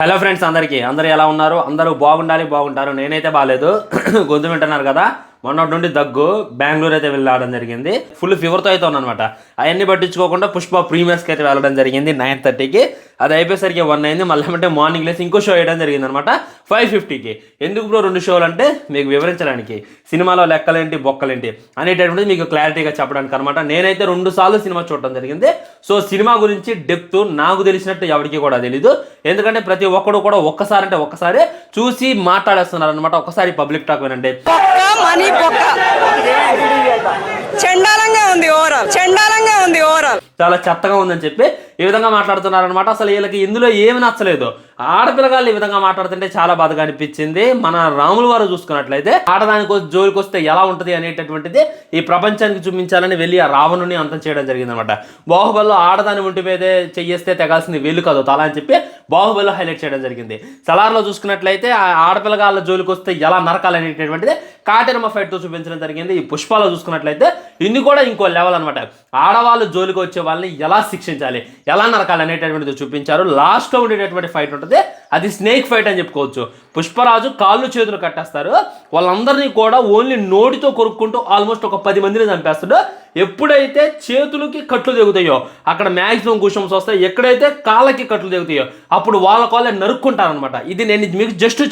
Hello friends, అందరూ ఎలా ఉన్నారు? అందరూ బాగుంటారు. నేనైతే బాగాలేదు. గొంతు వింటున్నారు కదా, మొన్నటి నుండి దగ్గు. బెంగళూరు అయితే వెళ్ళడం జరిగింది. ఫుల్ ఫీవర్తో అయితే ఉన్నానమాట. అవన్నీ పట్టించుకోకుండా పుష్ప ప్రీమియర్స్కి అయితే వెళ్ళడం జరిగింది 9:30కి. అది అయిపోయేసరికి 1 అయింది. మళ్ళీ అంటే మార్నింగ్ లేసి ఇంకో షో వేయడం జరిగింది అనమాట 5:50కి. ఎందుకు బ్రో 2 షోలు అంటే మీకు వివరించడానికి, సినిమాలో లెక్కలేంటి బొక్కలేంటి అనేటటువంటిది మీకు క్లారిటీగా చెప్పడానికి అనమాట. నేనైతే 2 సార్లు సినిమా చూడడం జరిగింది. సో సినిమా గురించి డెప్త్ నాకు తెలిసినట్టు ఎవరికి కూడా తెలీదు. ఎందుకంటే ప్రతి ఒక్కడు కూడా ఒక్కసారి చూసి మాట్లాడేస్తున్నారు అనమాట. ఒక్కసారి పబ్లిక్ టాక్ వినండి. చండాలంగా ఉంది ఓవరాల్ చాలా చెత్తగా ఉందని చెప్పి ఈ విధంగా మాట్లాడుతున్నారనమాట. అసలు వీళ్ళకి ఇందులో ఏమి నచ్చలేదు. ఆడపిల్లగాళ్ళు ఈ విధంగా మాట్లాడుతుంటే చాలా బాధగా అనిపించింది. మన రాముల వారు చూసుకున్నట్లయితే ఆడదానికి జోలికి వస్తే ఎలా ఉంటుంది అనేటటువంటిది ఈ ప్రపంచానికి చూపించాలని వెళ్ళి ఆ రావణుని అంతం చేయడం జరిగింది అనమాట. బాహుబలిలో ఆడదాని ఒంటి మీదే చెయ్యేస్తే తెగాల్సింది వెళ్ళు కాదు తల అని చెప్పి బాహుబలిలో హైలైట్ చేయడం జరిగింది. సలార్లో చూసుకున్నట్లయితే ఆ ఆడపిల్లగాళ్ళ జోలికి వస్తే ఎలా నరకాలనేటటువంటిది కాటెరమ ఫైట్తో చూపించడం జరిగింది. ఈ పుష్పాలో చూసుకున్నట్లయితే ఇన్ని కూడా ఇంకో లెవెల్ అనమాట. ఆడవాళ్ళు జోలికి వచ్చే వాళ్ళని ఎలా శిక్షించాలి, ఎలా నరకాలి అనేటటువంటిది చూపించారు. లాస్ట్లో ఉండేటటువంటి ఫైట్ ఉంటుంది, అది స్నేక్ ఫైట్ అని చెప్పుకోవచ్చు. పుష్పరాజు కాళ్ళు చేతులు కట్టేస్తారు. వాళ్ళందరినీ కూడా ఓన్లీ నోటితో కొరుక్కుంటూ ఆల్మోస్ట్ ఒక 10 మందిని చంపేస్తాడు. ఎప్పుడైతే చేతులకి కట్లు తెగుతాయో అక్కడ మ్యాక్సిమం కుషన్స్ వస్తాయి. ఎక్కడైతే కాళ్ళకి కట్లు తెగుతాయో అప్పుడు వాళ్ళ కాళ్ళే నరుక్కుంటారనమాట. ఇది నేను మీకు జస్ట్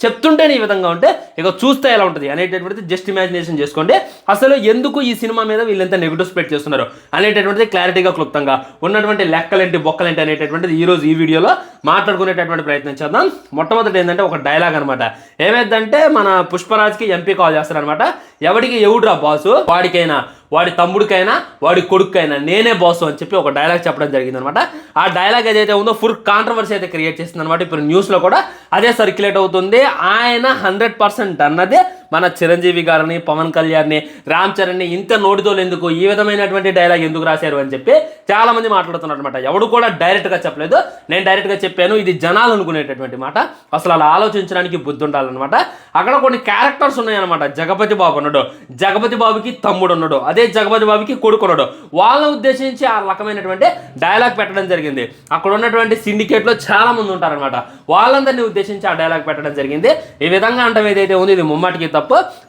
చెప్తుంటేనే ఈ విధంగా ఉంటే ఇక చూస్తే ఎలా ఉంటుంది అనేటటువంటిది జస్ట్ ఇమాజినేషన్ చేసుకోండి. అసలు ఎందుకు ఈ సినిమా మీద వీళ్ళంతా నెగిటివ్ స్ప్రెడ్ చేస్తున్నారు అనేటటువంటిది క్లారిటీగా క్లుప్తంగా ఉన్నటువంటి లెక్కలేంటి బొక్కలేంటి అనేటటువంటిది ఈరోజు ఈ వీడియోలో మాట్లాడుకునేటటువంటి ప్రయత్నం చేద్దాం. మొట్టమొదటి ఏంటంటే ఒక డైలాగ్ అనమాట. ఏమైందంటే మన పుష్పరాజ్కి ఎంపీ కాల్ చేస్తారనమాట. ఎవడికి ఎవడురా బాసు, వాడికైనా వాడి తమ్ముడికైనా వాడి కొడుకైనా నేనే బాసు అని చెప్పి ఒక డైలాగ్ చెప్పడం జరిగింది అనమాట. ఆ డైలాగ్ ఏదైతే ఉందో ఫుల్ కాంట్రవర్సీ అయితే క్రియేట్ చేస్తుంది అనమాట. ఇప్పుడు న్యూస్లో కూడా అదే సర్క్యులేట్ అవుతుంది. ఆయన 100% అన్నదే మన చిరంజీవి గారిని, పవన్ కళ్యాణ్ని, రామ్ చరణ్ని ఇంత నోటితోలు ఎందుకు, ఈ విధమైనటువంటి డైలాగ్ ఎందుకు రాశారు అని చెప్పి చాలా మంది మాట్లాడుతున్నారు అనమాట. ఎవడు కూడా డైరెక్ట్గా చెప్పలేదు, నేను డైరెక్ట్గా చెప్పాను. ఇది జనాలు అనుకునేటటువంటి మాట. అసలు అలా ఆలోచించడానికి బుద్ధి ఉండాలన్నమాట. అక్కడ కొన్ని క్యారెక్టర్స్ ఉన్నాయన్నమాట. జగపతి బాబు ఉన్నాడు, జగపతి బాబుకి తమ్ముడు ఉన్నాడు, అదే జగపతి బాబుకి కొడుకు ఉన్నాడు. వాళ్ళని ఉద్దేశించి ఆ రకమైనటువంటి డైలాగ్ పెట్టడం జరిగింది. అక్కడ ఉన్నటువంటి సిండికేట్లో చాలా మంది ఉంటారనమాట. వాళ్ళందరినీ ఉద్దేశించి ఆ డైలాగ్ పెట్టడం జరిగింది. ఈ విధంగా అంటే ఏదైతే ఉంది ఇది ముమ్మాటికి తప్పు.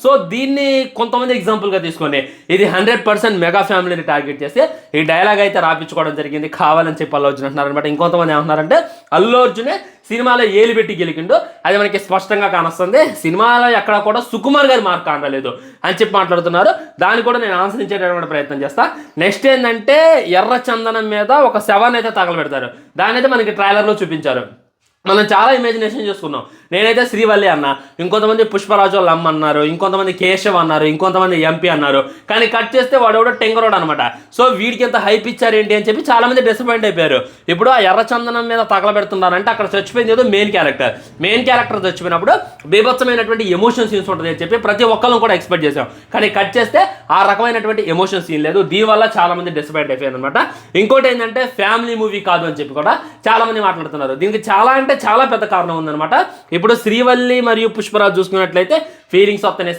సో దీన్ని కొంతమంది ఎగ్జాంపుల్గా తీసుకొని ఇది 100% మెగా ఫ్యామిలీని టార్గెట్ చేసి ఈ డైలాగ్ అయితే రాపించుకోవడం జరిగింది. కావాలని చెప్పి అల్లు అర్జున్ అంటున్నారనమాట. ఇంకొంతమంది ఏమంటున్నారంటే అల్లు అర్జునే సినిమాలో ఏలు పెట్టి గెలికిండు, అది మనకి స్పష్టంగా కానొస్తుంది. సినిమాలో ఎక్కడ కూడా సుకుమార్ గారి మార్క్ కానలేదు అని చెప్పి మాట్లాడుతున్నారు. దాన్ని కూడా నేను ఆన్సర్ ఇచ్చేటటువంటి ప్రయత్నం చేస్తా. నెక్స్ట్ ఏంటంటే ఎర్ర చందనం మీద ఒక శవాన్ని అయితే తగలబెడతారు. దాన్ని అయితే మనకి ట్రైలర్లో చూపించారు. మనం చాలా ఇమాజినేషన్ చేసుకున్నాం. నేనైతే శ్రీవల్లి అన్న, ఇంకొంతమంది పుష్పరాజు వాళ్ళ అమ్మ అన్నారు, ఇంకొంతమంది కేశవ్ అన్నారు, ఇంకొంతమంది ఎంపీ అన్నారు. కానీ కట్ చేస్తే వాడెవడో టెంగరోడ్ అనమాట. సో వీడికి ఎంత హైప్ ఇచ్చారు ఏంటి అని చెప్పి చాలా మంది డిసప్పాయింట్ అయిపోయారు. ఇప్పుడు ఆ ఎర్రచందనం మీద తగలబెడుతున్నారంటే అక్కడ చచ్చిపోయింది ఏదో మెయిన్ క్యారెక్టర్ చచ్చిపోయినప్పుడు బీభత్సమైనటువంటి ఎమోషన్ సీన్స్ ఉంటుంది అని చెప్పి ప్రతి ఒక్కళ్ళం కూడా ఎక్స్పెక్ట్ చేసాం. కానీ కట్ చేస్తే ఆ రకమైనటువంటి ఎమోషన్ సీన్ లేదు. దీనివల్ల చాలా మంది డిసప్పాయింట్ అయిపోయారు అనమాట. ఇంకోటి ఏంటంటే ఫ్యామిలీ మూవీ కాదు అని చెప్పి కూడా చాలా మంది మాట్లాడుతున్నారు. దీనికి చాలా పెద్ద కారణం ఉందన్నమాట. ఇప్పుడు శ్రీవల్లి మరియు పుష్పరాజు చూసుకున్నట్లయితే ఫీలింగ్స్ వస్తనే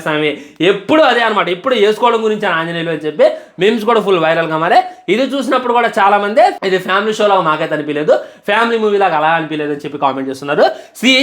స్వామి ఎప్పుడు అదే అనమాట. ఇప్పుడు వేసుకోవడం గురించి ఆంజనేయులు అని చెప్పి మీమ్స్ కూడా ఫుల్ వైరల్గా మారే. ఇది చూసినప్పుడు కూడా చాలా మంది ఇది ఫ్యామిలీ షో లాగా మాకైతే అనిపించలేదు, ఫ్యామిలీ మూవీ లాగా అలా అనిపించలేదు అని చెప్పి కామెంట్ చేస్తున్నారు.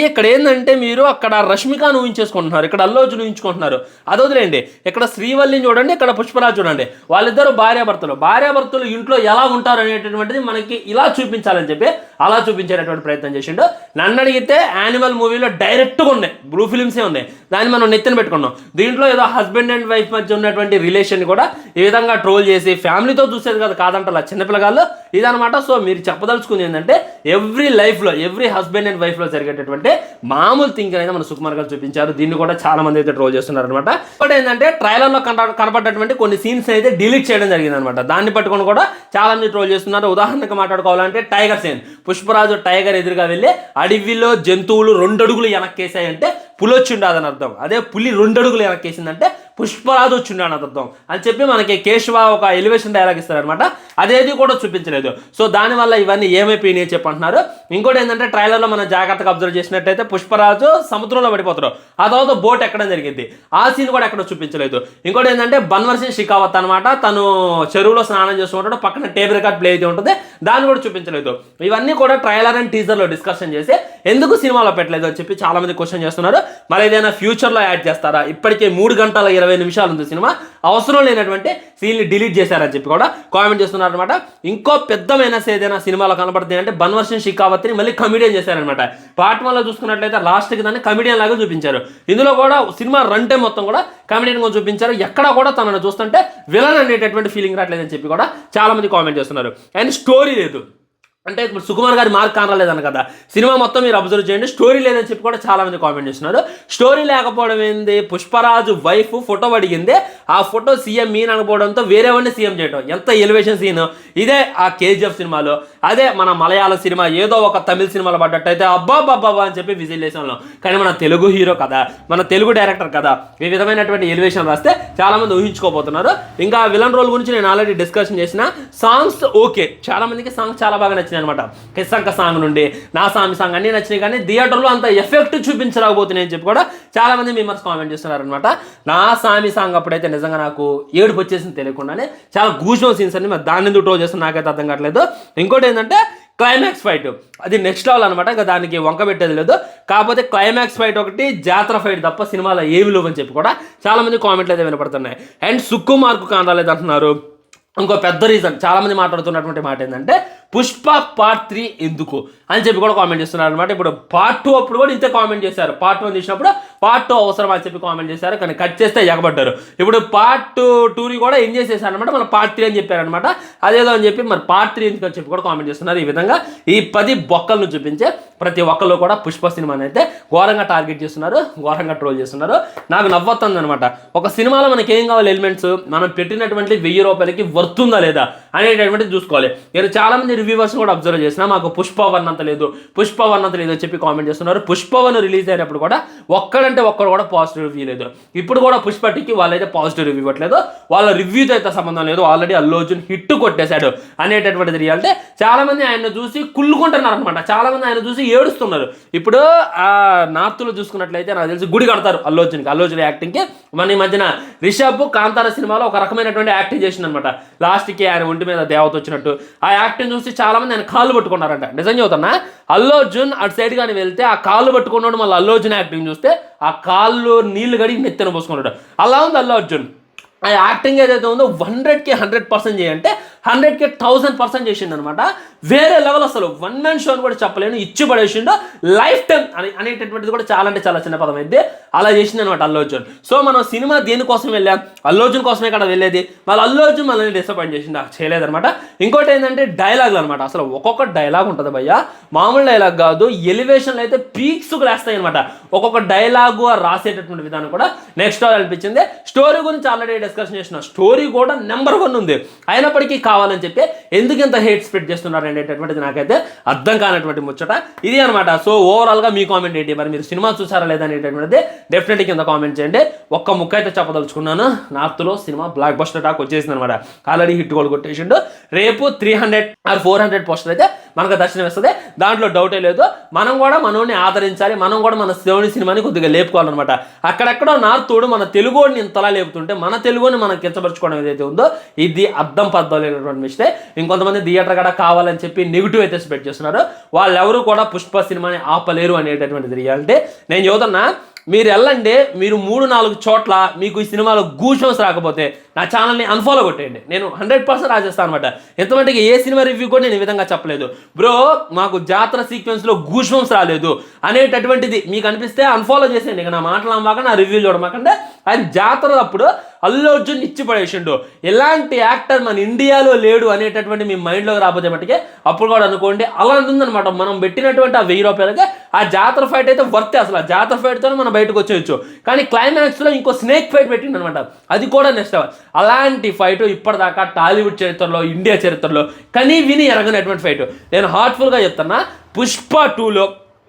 ఇక్కడ ఏంటంటే మీరు అక్కడ రష్మికను ఊహించేసుకుంటున్నారు, ఇక్కడ అల్లు అర్జున్ ఊహించుకుంటున్నారు. అది వదిలేండి. ఇక్కడ శ్రీవల్లిని చూడండి, ఇక్కడ పుష్పరాజు చూడండి. వాళ్ళిద్దరు భార్యాభర్తలు ఇంట్లో ఎలా ఉంటారు అనేటటువంటిది మనకి ఇలా చూపించాలని చెప్పి అలా చూపించేటటువంటి ప్రయత్నం చేసిండు. నన్ను అడిగితే యానిమల్ మూవీలో డైరెక్ట్గా ఉన్నాయి, బ్లూ ఫిలిమ్సే ఉన్నాయి, దాన్ని మనం నెత్తిన పెట్టుకున్నాం. దీంట్లో ఏదో హస్బెండ్ అండ్ వైఫ్ మధ్య ఉన్నటువంటి రిలేషన్ కూడా ఈ విధంగా ట్రోల్ చేసి ఫ్యామిలీతో చూసేది కదా కాదంటారు చిన్నపిల్లగాళ్ళు ఇదనమాట. సో మీరు చెప్పదలుచుకుంది ఏంటంటే ఎవ్రీ హస్బెండ్ అండ్ వైఫ్లో జరిగేటటువంటి మామూలు థింకింగ్ అయితే మన సుకుమార్ గారు చూపించారు. దీన్ని కూడా చాలా మంది అయితే ట్రోల్ చేస్తున్నారు అనమాట. ఇంకోటి ఏంటంటే ట్రైలర్లో కనపడ్డటువంటి కొన్ని సీన్స్ అయితే డిలీట్ చేయడం జరిగింది అనమాట. దాన్ని పట్టుకొని కూడా చాలా మంది ట్రోల్ చేస్తున్నారు. ఉదాహరణకు మాట్లాడుకోవాలంటే టైగర్ సీన్, పుష్పరాజు టైగర్ ఎదురుగా వెళ్ళి అడవిలో జంతువులు 2 అడుగులు వెనక్కేసాయంటే పులి వచ్చి ఉండదని అర్థం. అదే పులి 2 అడుగులు వెనక్కేసిందంటే పుష్పరాజు వచ్చిండాడు అర్థం అని చెప్పి మనకి కేశవ ఒక ఎలివేషన్ డైలాగ్ ఇస్తారనమాట. అదేది కూడా చూపించలేదు. సో దానివల్ల ఇవన్నీ ఏమైపోయినాయి చెప్పి అంటున్నారు. ఇంకోటి ఏంటంటే ట్రైలర్లో మనం జాగ్రత్తగా అబ్జర్వ్ చేసినట్టయితే పుష్పరాజు సముద్రంలో పడిపోతారు, ఆ తర్వాత బోట్ ఎక్కడం జరిగింది, ఆ సీన్ కూడా ఎక్కడ చూపించలేదు. ఇంకోటి ఏంటంటే బన్వర్ సింగ్ షికావత్ అనమాట, తను చెరువులో స్నానం చేస్తూ ఉంటాడు, పక్కన టేబుల్ రికార్డ్ ప్లే అయితే ఉంటుంది, దాన్ని కూడా చూపించలేదు. ఇవన్నీ కూడా ట్రైలర్ అండ్ టీజర్లో డిస్కషన్ చేసి ఎందుకు సినిమాలో పెట్టలేదు అని చెప్పి చాలా మంది క్వశ్చన్ చేస్తున్నారు. మరి ఏదైనా ఫ్యూచర్లో యాడ్ చేస్తారా? ఇప్పటికే 3 గంటల 20 నిమిషాలు ఉంది సినిమా, అవసరం లేనటువంటి సీన్ని డిలీట్ చేశారని చెప్పి కూడా కామెంట్ చేస్తున్నారు అనమాట. ఇంకో పెద్ద మైనస్ ఏదైనా సినిమాలో కనపడుతుంది అంటే బన్వర్ సింగ్ షికావత్ని మళ్ళీ కమిడియన్ చేశారనమాట. పార్ట్ 1లో చూసుకున్నట్లయితే లాస్ట్కి దాన్ని కమిడియన్ లాగా చూపించారు. ఇందులో కూడా సినిమా రన్ టైం మొత్తం కూడా కమిడియన్గా చూపించారు. ఎక్కడ కూడా తనను చూస్తుంటే విలన్ అనేటటువంటి ఫీలింగ్ రావట్లేదని చెప్పి కూడా చాలా మంది కామెంట్ చేస్తున్నారు. అండ్ స్టోరీ లేదు అంటే ఇప్పుడు సుకుమార్ గారి మార్క్ కానలేదని కదా, సినిమా మొత్తం మీరు అబ్జర్వ్ చేయండి, స్టోరీ లేదని చెప్పి కూడా చాలా మంది కామెంట్ చేస్తున్నారు. స్టోరీ లేకపోవడం ఏంది, పుష్పరాజు వైఫ్ ఫోటో అడిగింది, ఆ ఫోటో సీఎం మీన్ అనకపోవడంతో వేరే వాడిని సీఎం చేయడం, ఎంత ఎలివేషన్ సీన్ ఇదే ఆ కేజీఎఫ్ సినిమాలో, అదే మన మలయాళం సినిమా ఏదో ఒక తమిళ సినిమాలో పడ్డట్టయితే అబ్బా బాబా అని చెప్పి విజిల్ చేసాం. కానీ మన తెలుగు హీరో కదా, మన తెలుగు డైరెక్టర్ కదా, ఈ విధమైనటువంటి ఎలివేషన్ రాస్తే చాలా మంది ఊహించుకోబోతున్నారు. ఇంకా విలన్ రోల్ గురించి నేను ఆల్రెడీ డిస్కషన్ చేసిన. సాంగ్స్ ఓకే, చాలా మందికి సాంగ్స్ చాలా బాగా నచ్చింది అనమాట. కిస్సంక సాంగ్ నుండి నా సామి సాంగ్ అన్నీ నచ్చినాయి, కానీ థియేటర్లో అంత ఎఫెక్ట్ చూపించరాకపోతున్నాయి అని చెప్పి కూడా చాలా మంది మెంబర్స్ కామెంట్ చేస్తున్నారు అనమాట. నా సామి సాంగ్ అప్పుడైతే నిజంగా నాకు ఏడుపు వచ్చేసింది తెలియకుండానే, చాలా గూజో సీన్స్ అన్ని, మరి దాన్ని ఎందుకు ట్రో చేస్తున్నా నాకైతే అర్థం కావట్లేదు. ఇంకోటి ఏంటంటే క్లైమాక్స్ ఫైట్ అది నెక్స్ట్ లెవెల్ అనమాట, ఇంకా దానికి వంక పెట్టేది లేదు. కాకపోతే క్లైమాక్స్ ఫైట్ ఒకటి, జాతర ఫైట్ తప్ప సినిమాలో ఏమి లేవు అని చెప్పి కూడా చాలా మంది కామెంట్లు అయితే వినపడుతున్నాయి. అండ్ సుకుమార్కు కానరాలేదు అంటున్నారు. ఇంకో పెద్ద రీజన్ చాలా మంది మాట్లాడుతున్నటువంటి మాట ఏంటంటే పుష్ప పార్ట్ 3 ఎందుకు అని చెప్పి కూడా కామెంట్ చేస్తున్నారు అనమాట. ఇప్పుడు పార్ట్ 2 అప్పుడు కూడా ఇంతే కామెంట్ చేశారు, పార్ట్ 1 తీసినప్పుడు పార్ట్ 2 అవసరం అని చెప్పి కామెంట్ చేశారు, కానీ కట్ చేస్తే ఎగబడ్డారు. ఇప్పుడు పార్ట్ 2ని కూడా ఏం చేసేసారు అనమాట, మన పార్ట్ 3 అని చెప్పారనమాట. అదేదో అని చెప్పి మరి పార్ట్ 3 ఎందుకు అని చెప్పి కూడా కామెంట్ చేస్తున్నారు. ఈ విధంగా ఈ 10 బొక్కలను చూపించే ప్రతి ఒక్కళ్ళు కూడా పుష్ప సినిమాని అయితే ఘోరంగా టార్గెట్ చేస్తున్నారు, ఘోరంగా ట్రోల్ చేస్తున్నారు. నాకు నవ్వుతుంది అనమాట. ఒక సినిమాలో మనకి ఏం కావాలి ఎలిమెంట్స్, మనం పెట్టినటువంటి 1000 రూపాయలకి వర్తుందా లేదా అనేటటువంటిది చూసుకోవాలి. నేను చాలా మంది రివ్యూవర్స్ కూడా అబ్జర్వ్ చేసిన, మాకు పుష్ప 1 అంత లేదు, పుష్ప 1 అంత లేదు అని చెప్పి కామెంట్ చేస్తున్నారు. పుష్ప 1 రిలీజ్ అయినప్పుడు కూడా ఒక్కడంటే ఒక్కడు కూడా పాజిటివ్ రివ్యూ లేదు. ఇప్పుడు కూడా పుష్ప 2కి వాళ్ళైతే పాజిటివ్ రివ్యూ ఇవ్వట్లేదు, వాళ్ళ రివ్యూతో అయితే సంబంధం లేదు. ఆల్రెడీ అల్లు అర్జున్ హిట్ కొట్టేశాడు అనేటటువంటిది రియాలిటీ. చాలా మంది ఆయన చూసి కుళ్ళుకుంటున్నారు అనమాట, చాలా మంది ఆయన చూసి ఏడుస్తున్నారు. ఇప్పుడు ఆ నార్త్లో చూసుకున్నట్లయితే నాకు తెలిసి గుడి కడతారు అల్లు అర్జున్ యాక్టింగ్కి. మన ఈ మధ్యన రిషబ్ కాంతార సినిమాలో ఒక రకమైనటువంటి యాక్టింగ్ చేసింది అనమాట. లాస్ట్కి ఆయన ఒంటి మీద దేవత వచ్చినట్టు ఆ యాక్టింగ్ చూసి చాలా మంది ఆయన కాళ్ళు పట్టుకున్నారంట. నిజం చెబుతున్నా, అల్లు అర్జున్ అటు సైడ్ కానీ వెళ్తే ఆ కాళ్ళు పట్టుకున్నాడు, మళ్ళీ అల్లు అర్జున్ యాక్టింగ్ చూస్తే ఆ కాళ్ళు నీళ్లు గడిగి నెత్తిన పోసుకున్నాడు. అలా ఉంది అల్లు అర్జున్. ఆ యాక్టింగ్ ఏదైతే ఉందో 100కి 100% చేయంటే 100కి 1000% చేసిండు అనమాట. వేరే లెవెల్, అసలు వన్ మ్యాన్ షో అని కూడా చెప్పలేను, ఇచ్చి పడేసిండు. లైఫ్ టైం అనేటటువంటిది కూడా చాలా అంటే చాలా చిన్న పదం అయితే అలా చేసింది అనమాట అల్లు అర్జున్. సో మనం సినిమా దేనికోసం వెళ్ళాం, అల్లు అర్జున్ కోసమే ఇక్కడ వెళ్ళేది, మళ్ళీ అల్లు అర్జున్ మనల్ని డిసప్పాయింట్ చేసిండు, చేయలేదనమాట. ఇంకోటి ఏంటంటే డైలాగులు అనమాట. అసలు ఒక్కొక్క డైలాగ్ ఉంటుంది భయ్య, మామూలు డైలాగ్ కాదు, ఎలివేషన్లు అయితే పీక్స్కు లేస్తాయి అనమాట. ఒక్కొక్క డైలాగు రాసేటటువంటి విధానం కూడా నెక్స్ట్ అనిపించింది. స్టోరీ గురించి ఆల్రెడీ డిస్కషన్ చేసిన, స్టోరీ కూడా నెంబర్ 1 ఉంది, అయినప్పటికీ కావాలని చెప్పి ఎందుకు ఇంత హేట్ స్ప్రెడ్ చేస్తున్నారు అనేటటువంటిది నాకైతే అర్థం కానటువంటి ముచ్చట ఇది అనమాట. సో ఓవరాల్గా మీ కామెంట్ ఏంటి, మరి మీరు సినిమా చూసారా లేదా అనేటటువంటిది డెఫినెట్గా కింద కామెంట్ చేయండి. ఒక్క ముక్క అయితే చెప్పదలుచుకున్నాను, నార్త్లో సినిమా బ్లాక్ బస్టర్ టాక్ వచ్చేసింది అనమాట. ఆల్రెడీ హిట్ కూడా కొట్టేసిండు. రేపు 300 or 400 పోస్టర్ అయితే మనకు దర్శనం ఇస్తుంది, దాంట్లో డౌటే లేదు. మనం కూడా మనోని ఆదరించాలి, మనం కూడా మన శివుని సినిమాని కొద్దిగా లేపుకోవాలన్నమాట. అక్కడెక్కడో నార్తోడు మన తెలుగుని ఇంతలా లేపుతుంటే మన తెలుగుని మనం కించపరచుకోవడం ఏదైతే ఉందో ఇది అర్థం పద్దలేనటువంటి మిస్టేక్. ఇంకొంతమంది థియేటర్ కూడా కావాలని చెప్పి నెగిటివ్ అయితే స్ప్రెడ్ చేస్తున్నారు. వాళ్ళెవరూ కూడా పుష్ప సినిమాని ఆపలేరు అనేటటువంటిది రియాలిటీ. నేను చదువుతున్నా, మీరు వెళ్ళండి, మీరు 3-4 చోట్ల మీకు ఈ సినిమాలో గూషన్స్ రాకపోతే నా ఛానల్ని అన్ఫాలో కొట్టేయండి, నేను 100% రాసేస్తాను అనమాట. ఎంతమందికి ఏ సినిమా రివ్యూ కూడా నేను ఈ విధంగా చెప్పలేదు, బ్రో మాకు జాతర సీక్వెన్స్లో గూషన్స్ రాలేదు అనేటటువంటిది మీకు అనిపిస్తే అన్ఫాలో చేసేయండి. ఇక నా మాటలు అమ్మాక నా రివ్యూ చూడమాకంటే. ఆయన జాతర అప్పుడు అల్లు అర్జున్ ఇచ్చి పడేసిండు, ఎలాంటి యాక్టర్ మన ఇండియాలో లేడు అనేటటువంటి మీ మైండ్లోకి రాకపోతే మట్టుకే అప్పుడు కూడా అనుకోండి. అలా ఉందన్నమాట. మనం పెట్టినటువంటి ఆ 1000 రూపాయలకి ఆ జాతర ఫైట్ అయితే వర్తే, అసలు ఆ జాతర ఫైట్తోనే మనం బయటకు వచ్చేయచ్చు. కానీ క్లైమాక్స్లో ఇంకో స్నేక్ ఫైట్ పెట్టిండు అనమాట, అది కూడా నెక్స్ట్ లెవెల్. అలాంటి ఫైట్ ఇప్పటిదాకా టాలీవుడ్ చరిత్రలో, ఇండియా చరిత్రలో కనీ విని ఎరగనటువంటి ఫైట్. నేను హార్ట్ఫుల్గా చెప్తున్నా, పుష్ప 2లో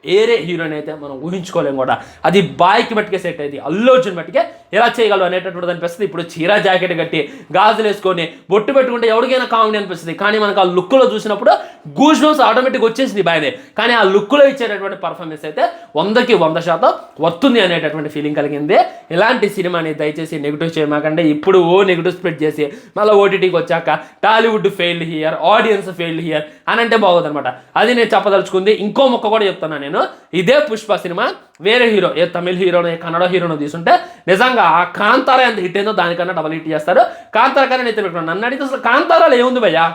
వేరే హీరోని అయితే మనం ఊహించుకోలేము కూడా. అది బాయ్కి బట్టికే సెట్ అయింది, అల్లు అర్జున్ బట్టికే ఎలా చేయగలవు అనేటటువంటి అనిపిస్తుంది. ఇప్పుడు చీర జాకెట్ కట్టి గాజులు వేసుకొని బొట్టు పెట్టుకుంటే ఎవరికైనా కామెడీ అనిపిస్తుంది, కానీ మనకు ఆ లుక్లో చూసినప్పుడు గూస్ బంప్స్ ఆటోమేటిక్ వచ్చేసింది బాయ్దే. కానీ ఆ లుక్లో ఇచ్చేటటువంటి పర్ఫార్మెన్స్ అయితే 100కి 100% వస్తుంది అనేటటువంటి ఫీలింగ్ కలిగింది. ఇలాంటి సినిమాని దయచేసి నెగిటివ్ చేయమాకండి. ఇప్పుడు నెగిటివ్ స్ప్రెడ్ చేసి మళ్ళీ ఓటీటీకి వచ్చాక Tollywood failed here, audience failed here అని అంటే బాగోదు అనమాట. అది నేను చెప్పదలుచుకుంది. ఇంకో మొక్క కూడా చెప్తున్నా నేను, ఇదే పుష్ప సినిమా వేరే హీరో, ఏ తమిళ హీరోనో ఏ కన్నడ హీరోనో తీసుంటే నిజంగా ఆ కాంతారా ఎంత హిట్ అయిందో దానికన్నా డబల్ హిట్ చేస్తారు. కాంతారా కన్నా నేను పెట్టుకున్నాను. నన్ను అడిగితే అసలు కాంతారాలో ఏముంది భయ్యా,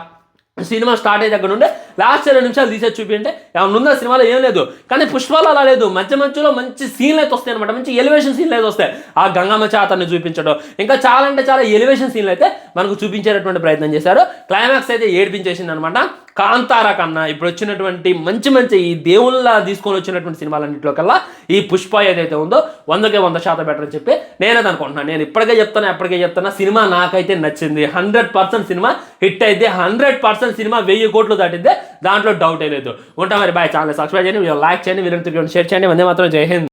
సినిమా స్టార్ట్ అయ్యే దగ్గర నుండి లాస్ట్ 2 నిమిషాలు తీసేసి చూపించంటే ఏమన్నా ఉందా సినిమాలో, ఏం లేదు. కానీ పుష్పాలు అలా లేదు, మధ్యలో మంచి సీన్లు అయితే వస్తాయి అనమాట, మంచి ఎలివేషన్ సీన్లు అయితే వస్తాయి. ఆ గంగమ్మ చాతని చూపించడం, ఇంకా చాలా అంటే చాలా ఎలివేషన్ సీన్లు అయితే మనకు చూపించేటటువంటి ప్రయత్నం చేశారు. క్లైమాక్స్ అయితే ఏడిపించేసింది అనమాట. కాంతారా కన్నా ఇప్పుడు వచ్చినటువంటి మంచి ఈ దేవుళ్ళ తీసుకొని వచ్చినటువంటి సినిమాలన్నింటిలో కల్లా ఈ పుష్ప ఏదైతే ఉందో 100కి 100% బెటర్ అని చెప్పి నేనేది అనుకుంటున్నాను. నేను ఎప్పటికే చెప్తున్నా సినిమా నాకైతే నచ్చింది. 100% సినిమా హిట్ అయితే 100% సినిమా 1000 కోట్లు దాటిద్దే, దాంట్లో డౌటే లేదు. ఉంటా మరి బాయ్. ఛానల్ సబ్స్క్రైబ్ చేయండి, వీడియో లైక్ చేయండి, వీళ్ళని షేర్ చేయండి. వందే మాత్రం జై హింద్.